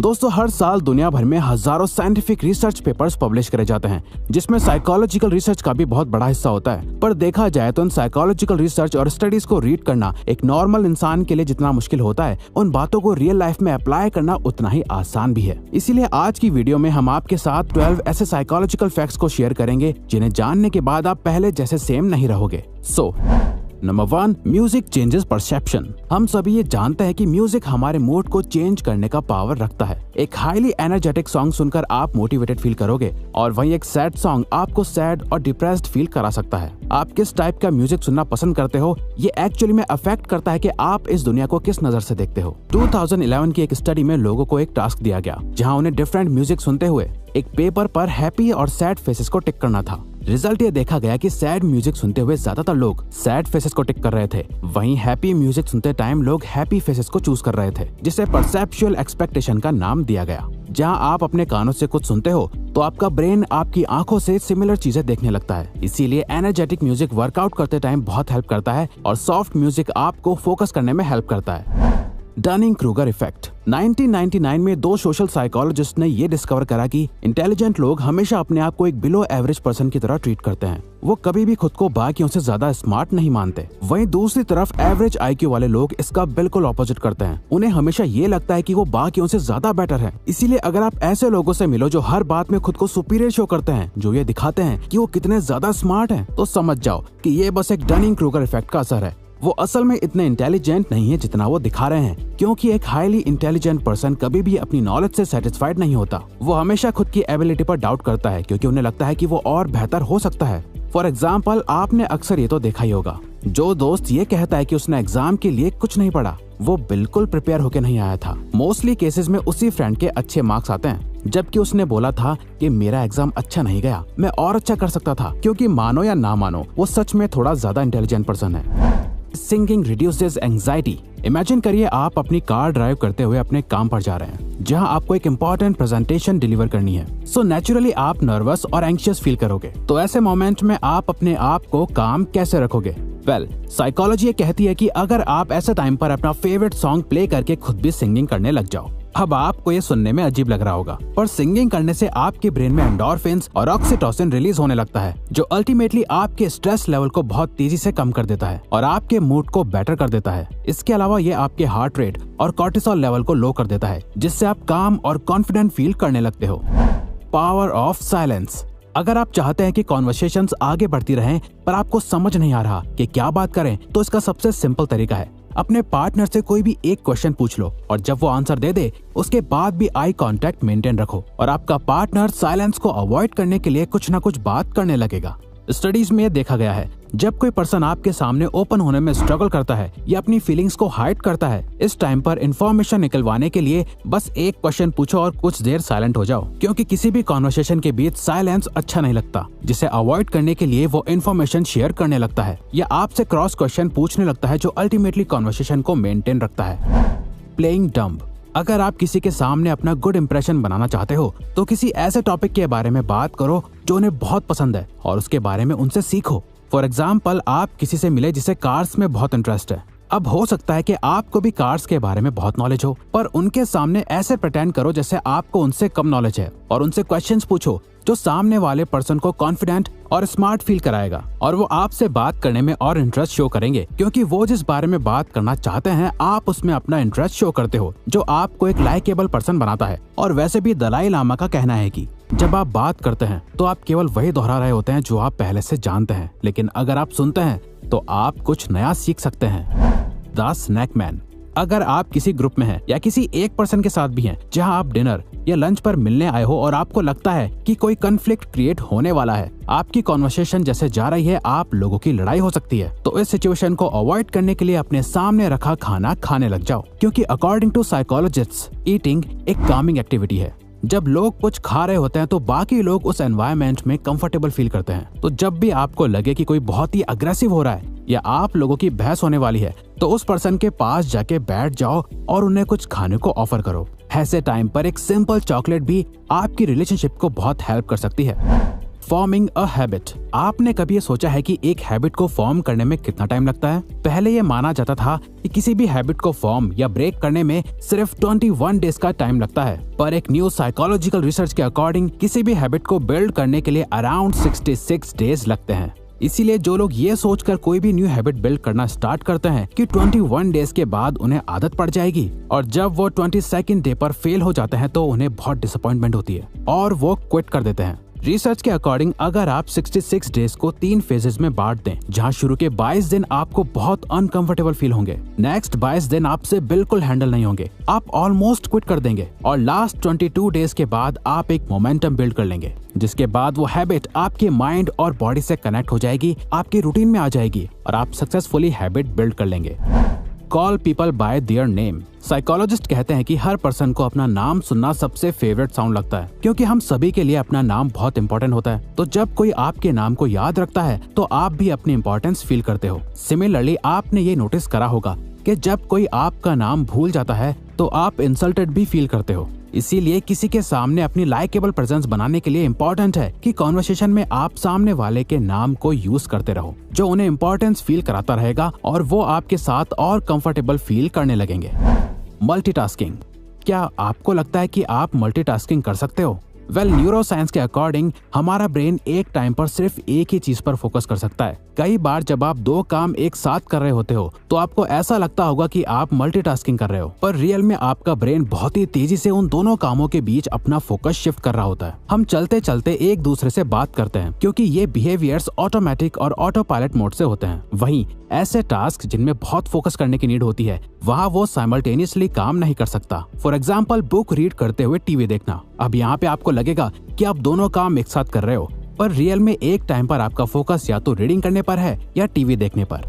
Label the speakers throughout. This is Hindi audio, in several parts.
Speaker 1: दोस्तों, हर साल दुनिया भर में हजारों साइंटिफिक रिसर्च पेपर्स पब्लिश करे जाते हैं, जिसमें साइकोलॉजिकल रिसर्च का भी बहुत बड़ा हिस्सा होता है। पर देखा जाए तो इन साइकोलॉजिकल रिसर्च और स्टडीज को रीड करना एक नॉर्मल इंसान के लिए जितना मुश्किल होता है, उन बातों को रियल लाइफ में अप्लाई करना उतना ही आसान भी है। इसीलिए आज की वीडियो में हम आपके साथ 12 ऐसे साइकोलॉजिकल फैक्ट्स को शेयर करेंगे जिन्हें जानने के बाद आप पहले जैसे सेम नहीं रहोगे। Number 1, music changes perception. हम सभी ये जानते हैं कि म्यूजिक हमारे मूड को चेंज करने का पावर रखता है। एक हाईली एनर्जेटिक सॉन्ग सुनकर आप मोटिवेटेड फील करोगे और वहीं एक सैड सॉन्ग आपको सैड और डिप्रेस्ड फील करा सकता है। आप किस टाइप का म्यूजिक सुनना पसंद करते हो, ये एक्चुअली में अफेक्ट करता है कि आप इस दुनिया को किस नजर से देखते हो। 2011 की एक स्टडी में लोगों को एक टास्क दिया गया जहाँ उन्हें डिफरेंट म्यूजिक सुनते हुए एक पेपर पर हैप्पी और सैड फेसेस को टिक करना था। रिजल्ट ये देखा गया कि सैड म्यूजिक सुनते हुए ज्यादातर लोग सैड फेसेस को टिक कर रहे थे, वहीं हैप्पी म्यूजिक सुनते टाइम लोग हैप्पी फेसेस को चूज कर रहे थे, जिसे परसेप्चुअल एक्सपेक्टेशन का नाम दिया गया। जहां आप अपने कानों से कुछ सुनते हो तो आपका ब्रेन आपकी आंखों से सिमिलर चीजें देखने लगता है। इसीलिए एनर्जेटिक म्यूजिक वर्कआउट करते टाइम बहुत हेल्प करता है और सॉफ्ट म्यूजिक आपको फोकस करने में हेल्प करता है। Dunning Kruger effect. 1999 में 2 सोशल साइकोलॉजिस्ट ने ये डिस्कवर करा कि इंटेलिजेंट लोग हमेशा अपने आप को एक बिलो एवरेज पर्सन की तरह ट्रीट करते हैं। वो कभी भी खुद को बाकियों से ज्यादा स्मार्ट नहीं मानते। वहीं दूसरी तरफ एवरेज आईक्यू वाले लोग इसका बिल्कुल ऑपोजिट करते हैं। उन्हें हमेशा ये लगता है कि वो बाकियों से ज्यादा बेटर है। इसीलिए अगर आप ऐसे लोगों से मिलो जो हर बात में खुद को सुपीरियर शो करते हैं, जो ये दिखाते हैं कि वो कितने ज्यादा स्मार्ट हैं, तो समझ जाओ कि ये बस एक डनिंग-क्रूगर इफेक्ट का असर है। वो असल में इतने इंटेलिजेंट नहीं है जितना वो दिखा रहे हैं, क्योंकि एक हाईली इंटेलिजेंट पर्सन कभी भी अपनी नॉलेज से सेटिस्फाइड नहीं होता। वो हमेशा खुद की एबिलिटी पर डाउट करता है, क्योंकि उन्हें लगता है कि वो और बेहतर हो सकता है। फॉर एग्जाम्पल, आपने अक्सर ये तो देखा ही होगा, जो दोस्त ये कहता है कि उसने एग्जाम के लिए कुछ नहीं पढ़ा, वो बिल्कुल प्रिपेयर होके नहीं आया था। मोस्टली केसेस में उसी फ्रेंड के अच्छे मार्क्स आते हैं, जबकि उसने बोला था कि मेरा एग्जाम अच्छा नहीं गया, मैं और अच्छा कर सकता था। क्योंकि मानो या ना मानो, वो सच में थोड़ा ज्यादा इंटेलिजेंट पर्सन है। Singing reduces anxiety. इमेजिन करिए आप अपनी कार ड्राइव करते हुए अपने काम पर जा रहे हैं, जहां आपको एक इम्पोर्टेंट प्रेजेंटेशन डिलीवर करनी है। सो नेचुरली आप नर्वस और एंग्शियस फील करोगे। तो ऐसे मोमेंट में आप अपने आप को काम कैसे रखोगे? साइकोलॉजी ये कहती है कि अगर आप ऐसे टाइम पर अपना फेवरेट सॉन्ग प्ले करके खुद भी सिंगिंग करने लग जाओ। अब आपको ये सुनने में अजीब लग रहा होगा, पर सिंगिंग करने से आपके ब्रेन में एंडोर्फिन्स और ऑक्सीटोसिन रिलीज होने लगता है, जो अल्टीमेटली आपके स्ट्रेस लेवल को बहुत तेजी से कम कर देता है और आपके मूड को बेटर कर देता है। इसके अलावा ये आपके हार्ट रेट और कॉर्टिसोल लेवल को लो कर देता है, जिससे आप काम और कॉन्फिडेंट फील करने लगते हो। Power of silence. अगर आप चाहते हैं कि कॉन्वर्सेशंस आगे बढ़ती रहें पर आपको समझ नहीं आ रहा कि क्या बात करें, तो इसका सबसे सिंपल तरीका है अपने पार्टनर से कोई भी एक क्वेश्चन पूछ लो और जब वो आंसर दे दे उसके बाद भी आई कांटेक्ट मेंटेन रखो और आपका पार्टनर साइलेंस को अवॉइड करने के लिए कुछ ना कुछ बात करने लगेगा। स्टडीज में देखा गया है, जब कोई पर्सन आपके सामने ओपन होने में स्ट्रगल करता है या अपनी फीलिंग्स को हाइड करता है, इस टाइम पर इंफॉर्मेशन निकलवाने के लिए बस एक क्वेश्चन पूछो और कुछ देर साइलेंट हो जाओ, क्योंकि किसी भी कॉन्वर्सेशन के बीच साइलेंस अच्छा नहीं लगता, जिसे अवॉइड करने के लिए वो इंफॉर्मेशन शेयर करने लगता है या आपसे क्रॉस क्वेश्चन पूछने लगता है, जो अल्टीमेटली कॉन्वर्सेशन को मेंटेन रखता है। Playing dumb. अगर आप किसी के सामने अपना गुड इंप्रेशन बनाना चाहते हो तो किसी ऐसे टॉपिक के बारे में बात करो जो उन्हें बहुत पसंद है और उसके बारे में उनसे सीखो। फॉर एग्जाम्पल, आप किसी से मिले जिसे कार्स में बहुत इंटरेस्ट है। अब हो सकता है कि आपको भी कार्स के बारे में बहुत नॉलेज हो, पर उनके सामने ऐसे प्रिटेंड करो जैसे आपको उनसे कम नॉलेज है और उनसे क्वेश्चंस पूछो जो सामने वाले पर्सन को कॉन्फिडेंट और स्मार्ट फील कराएगा और वो आपसे बात करने में और इंटरेस्ट शो करेंगे, क्योंकि वो जिस बारे में बात करना चाहते हैं आप उसमें अपना इंटरेस्ट शो करते हो, जो आपको एक लाइकेबल पर्सन बनाता है। और वैसे भी दलाई लामा का कहना है कि जब आप बात करते हैं तो आप केवल वही दोहरा रहे होते हैं जो आप पहले से जानते हैं, लेकिन अगर आप सुनते हैं तो आप कुछ नया सीख सकते हैं। The snake man. अगर आप किसी ग्रुप में हैं या किसी एक पर्सन के साथ भी हैं जहां आप डिनर या लंच पर मिलने आए हो और आपको लगता है कि कोई कन्फ्लिक्ट क्रिएट होने वाला है, आपकी कॉन्वर्सेशन जैसे जा रही है आप लोगों की लड़ाई हो सकती है, तो इस सिचुएशन को अवॉइड करने के लिए अपने सामने रखा खाना खाने लग जाओ, क्योंकि अकॉर्डिंग टू साइकोलॉजिस्ट्स ईटिंग एक कामिंग एक्टिविटी है। जब लोग कुछ खा रहे होते हैं तो बाकी लोग उस एनवायरनमेंट में कंफर्टेबल फील करते हैं। तो जब भी आपको लगे कि कोई बहुत ही अग्रेसिव हो रहा है या आप लोगों की बहस होने वाली है, तो उस पर्सन के पास जाके बैठ जाओ और उन्हें कुछ खाने को ऑफर करो। ऐसे टाइम पर एक सिंपल चॉकलेट भी आपकी रिलेशनशिप को बहुत हेल्प कर सकती है। Forming a habit. आपने कभी ये सोचा है कि एक हैबिट को फॉर्म करने में कितना टाइम लगता है? पहले ये माना जाता था कि किसी भी हैबिट को फॉर्म या ब्रेक करने में सिर्फ 21 डेज का टाइम लगता है, पर एक न्यू साइकोलॉजिकल रिसर्च के अकॉर्डिंग किसी भी हैबिट को बिल्ड करने के लिए अराउंड 66 डेज लगते हैं। इसीलिए जो लोग ये सोचकर कोई भी न्यू हैबिट बिल्ड करना स्टार्ट करते हैं कि 21 डेज के बाद उन्हें आदत पड़ जाएगी, और जब वो 22nd डे पर फेल हो जाते हैं तो उन्हें बहुत डिसअपॉइंटमेंट होती है और वो क्विट कर देते हैं। रिसर्च के अकॉर्डिंग अगर आप 66 डेज को 3 फेजेस में बांट दें, जहां शुरू के 22 दिन आपको बहुत अनकंफर्टेबल फील होंगे, नेक्स्ट 22 दिन आपसे बिल्कुल हैंडल नहीं होंगे, आप ऑलमोस्ट क्विट कर देंगे, और लास्ट 22 डेज के बाद आप एक मोमेंटम बिल्ड कर लेंगे, जिसके बाद वो हैबिट आपके माइंड और बॉडी से कनेक्ट हो जाएगी, आपकी रूटीन में आ जाएगी और आप सक्सेसफुली हैबिट बिल्ड कर लेंगे। Call people bye their name. Psychologist कहते हैं कि हर पर्सन को अपना नाम सुनना सबसे फेवरेट साउंड लगता है, क्योंकि हम सभी के लिए अपना नाम बहुत इंपॉर्टेंट होता है। तो जब कोई आपके नाम को याद रखता है तो आप भी अपनी इंपॉर्टेंस फील करते हो। सिमिलरली आपने ये नोटिस करा होगा कि जब कोई आपका नाम भूल जाता है तो आप इंसल्टेड भी फील करते हो। इसीलिए किसी के सामने अपनी लाइकेबल प्रेजेंस बनाने के लिए इम्पोर्टेंट है कि कॉन्वर्सेशन में आप सामने वाले के नाम को यूज करते रहो, जो उन्हें इम्पोर्टेंस फील कराता रहेगा और वो आपके साथ और कंफर्टेबल फील करने लगेंगे। मल्टीटास्किंग। क्या आपको लगता है कि आप मल्टीटास्किंग कर सकते हो? न्यूरो साइंस के अकॉर्डिंग हमारा ब्रेन एक टाइम पर सिर्फ एक ही चीज पर फोकस कर सकता है। कई बार जब आप 2 काम एक साथ कर रहे होते हो तो आपको ऐसा लगता होगा कि आप मल्टीटास्किंग कर रहे हो, पर रियल में आपका ब्रेन बहुत ही तेजी से उन दोनों कामों के बीच अपना फोकस शिफ्ट कर रहा होता है। हम चलते चलते एक दूसरे से बात करते हैं क्योंकि ये बिहेवियर्स ऑटोमेटिक और ऑटो पायलट मोड से होते हैं। वहीं ऐसे टास्क जिनमें बहुत फोकस करने की नीड होती है, वहाँ वो साइमल्टेनियसली काम नहीं कर सकता। फॉर एग्जाम्पल, बुक रीड करते हुए टीवी देखना। अब यहाँ पे आपको लगेगा कि आप दोनों काम एक साथ कर रहे हो, पर रियल में एक टाइम पर आपका फोकस या तो रीडिंग करने पर है या टीवी देखने पर।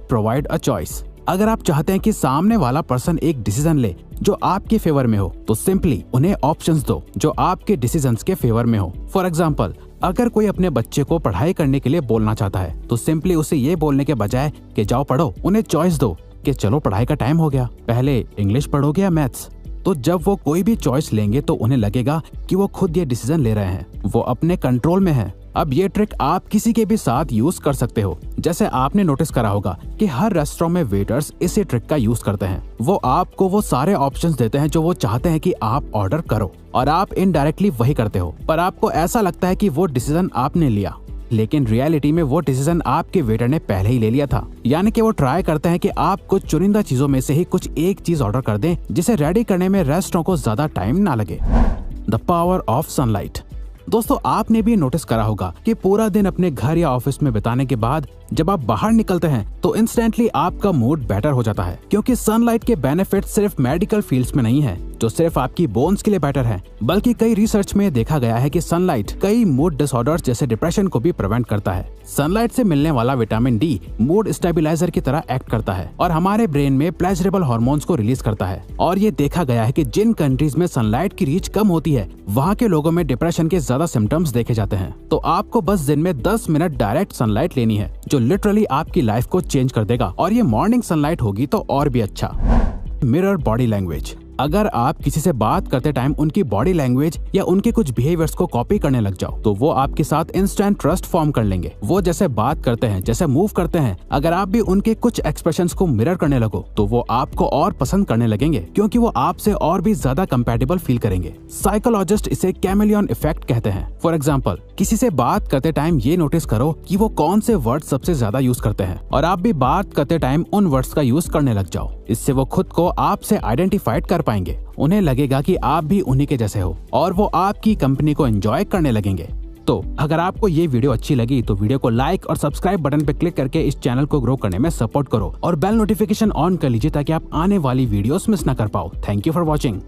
Speaker 1: Provide a choice. अगर आप चाहते हैं कि सामने वाला पर्सन एक डिसीजन ले जो आपके फेवर में हो, तो सिंपली उन्हें ऑप्शंस दो जो आपके डिसीजंस के फेवर में हो। फॉर एग्जाम्पल, अगर कोई अपने बच्चे को पढ़ाई करने के लिए बोलना चाहता है तो सिंपली उसे ये बोलने के बजाय कि जाओ पढ़ो, उन्हें चॉइस दो कि चलो पढ़ाई का टाइम हो गया, पहले इंग्लिश पढ़ोगे या मैथ्स। तो जब वो कोई भी चॉइस लेंगे तो उन्हें लगेगा कि वो खुद ये डिसीजन ले रहे हैं, वो अपने कंट्रोल में है। अब ये ट्रिक आप किसी के भी साथ यूज कर सकते हो। जैसे आपने नोटिस करा होगा कि हर रेस्टोरेंट में वेटर्स इसी ट्रिक का यूज करते हैं। वो आपको वो सारे ऑप्शंस देते हैं जो वो चाहते हैं कि आप ऑर्डर करो, और आप इनडायरेक्टली वही करते हो, पर आपको ऐसा लगता है कि वो डिसीजन आपने लिया, लेकिन रियलिटी में वो डिसीजन आपके वेटर ने पहले ही ले लिया था। यानी कि वो ट्राई करते हैं कि आप कुछ चुनिंदा चीजों में से ही कुछ एक चीज ऑर्डर कर दें जिसे रेडी करने में रेस्टोरेंट को ज्यादा टाइम ना लगे। The power of sunlight. दोस्तों, आपने भी नोटिस करा होगा कि पूरा दिन अपने घर या ऑफिस में बिताने के बाद जब आप बाहर निकलते हैं तो इंस्टेंटली आपका मूड बेटर हो जाता है, क्योंकि सनलाइट के बेनिफिट सिर्फ मेडिकल फील्ड्स में नहीं है जो सिर्फ आपकी बोन्स के लिए बेटर है, बल्कि कई रिसर्च में देखा गया है कि सनलाइट कई मूड डिसऑर्डर्स जैसे डिप्रेशन को भी प्रिवेंट करता है। सनलाइट से मिलने वाला विटामिन डी मूड स्टेबलाइजर की तरह एक्ट करता है और हमारे ब्रेन में प्लेजरेबल हार्मोन्स को रिलीज करता है। और ये देखा गया है कि जिन कंट्रीज में सनलाइट की रीच कम होती है, वहाँ के लोगों में डिप्रेशन के ज्यादा सिम्टम्स देखे जाते हैं। तो आपको बस दिन में 10 मिनट डायरेक्ट सनलाइट लेनी है, जो लिटरली आपकी लाइफ को चेंज कर देगा, और ये मॉर्निंग सनलाइट होगी तो और भी अच्छा। Mirror body language. अगर आप किसी से बात करते टाइम उनकी बॉडी लैंग्वेज या उनके कुछ बिहेवियर्स को कॉपी करने लग जाओ तो वो आपके साथ इंस्टेंट ट्रस्ट फॉर्म कर लेंगे। वो जैसे बात करते हैं, जैसे मूव करते हैं, अगर आप भी उनके कुछ एक्सप्रेशंस को मिरर करने लगो तो वो आपको और पसंद करने लगेंगे, क्योंकि वो आपसे और भी ज्यादा कंपैटिबल फील करेंगे। साइकोलॉजिस्ट इसे कैमेलियन इफेक्ट कहते हैं। फॉर एग्जाम्पल, किसी से बात करते टाइम ये नोटिस करो कि वो कौन से वर्ड सबसे ज्यादा यूज करते हैं, और आप भी बात करते टाइम उन वर्ड्स का यूज करने लग जाओ। इससे वो खुद को आपसे आइडेंटिफाइड कर पाएंगे, उन्हें लगेगा कि आप भी उन्हीं के जैसे हो, और वो आपकी कंपनी को एंजॉय करने लगेंगे। तो अगर आपको ये वीडियो अच्छी लगी तो वीडियो को लाइक और सब्सक्राइब बटन पे क्लिक करके इस चैनल को ग्रो करने में सपोर्ट करो, और बेल नोटिफिकेशन ऑन कर लीजिए ताकि आप आने वाली वीडियोस मिस ना कर पाओ। Thank you for watching.